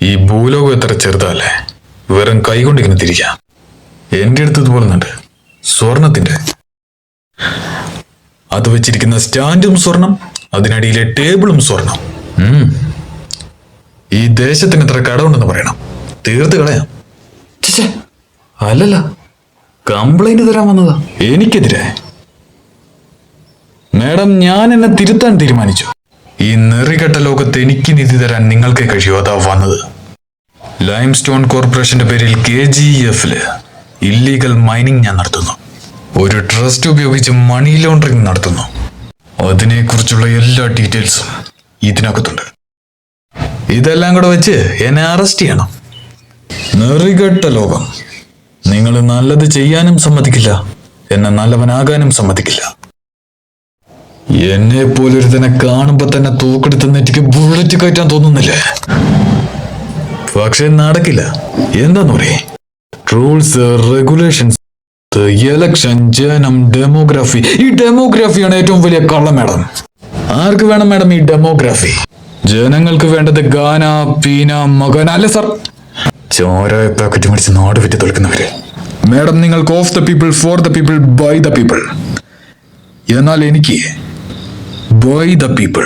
ഈ ഭൂലോകം എത്ര ചെറുതല്ലേ, വെറും കൈകൊണ്ടിങ്ങനെ തിരിക്കാം. എന്റെ അടുത്ത് ഇതുപോലുണ്ട് സ്വർണത്തിന്റെ. അത് വെച്ചിരിക്കുന്ന സ്റ്റാൻഡും സ്വർണം, അതിനടിയിലെ ടേബിളും സ്വർണം. ഈ ദേശത്തിന് എത്ര കടമുണ്ടെന്ന് പറയണം, തീർത്ത് കളയാം. അല്ലല്ല, കംപ്ലൈന്റ് തരാൻ വന്നതാ എനിക്കെതിരെ. മാഡം, ഞാൻ എന്നെ തിരുത്താൻ തീരുമാനിച്ചു. ഈ നെറികെട്ട ലോകത്ത് എനിക്ക് നിധി തരാൻ നിങ്ങൾക്ക് കഴിയൂ, അതാ വന്നത്. ലൈം സ്റ്റോൺ കോർപ്പറേഷന്റെ പേരിൽ KGF-ല് ഇല്ലീഗൽ മൈനിങ് ഞാൻ നടത്തുന്നു. ഒരു ട്രസ്റ്റ് ഉപയോഗിച്ച് മണി ലോണ്ടറിങ് നടത്തുന്നു. അതിനെക്കുറിച്ചുള്ള എല്ലാ ഡീറ്റെയിൽസും ഇതിനകത്തുണ്ട്. ഇതെല്ലാം കൂടെ വെച്ച് എന്നെ അറസ്റ്റ് ചെയ്യണം. നെറികെട്ട ലോകം. നിങ്ങൾ നല്ലത് ചെയ്യാനും സമ്മതിക്കില്ല, എന്നെ നല്ലവനാകാനും സമ്മതിക്കില്ല. എന്നെ പോലൊരുത്തനെ കാണുമ്പോ തന്നെ തൂക്കെടുത്ത് നെറ്റിക്ക് ബുള്ളറ്റ് കയറ്റാൻ തോന്നുന്നില്ലേ? പക്ഷെ നടക്കില്ല. എന്താന്ന് പറയേ? റൂൾസ്, റെഗുലേഷൻസ്, എലക്ഷൻ, ജനം, ഡെമോഗ്രാഫി. ഈ ഡെമോഗ്രാഫിയാണ് ഏറ്റവും വലിയ കള്ളം മാഡം. ആർക്ക് വേണം മാഡം ഈ ഡെമോഗ്രാഫി? ജനങ്ങൾക്ക് വേണ്ടത് ഗാന, പീന, മകന അല്ലേ സാർ? ചോര പാക്കറ്റ് മേടിച്ച് നാട് വിറ്റ് തൊളിക്കുന്നവര്. മാഡം, നിങ്ങൾക്ക് of the people, for the people, by the people. എന്നാൽ എനിക്ക് ബൈ ദ പീപ്പിൾ.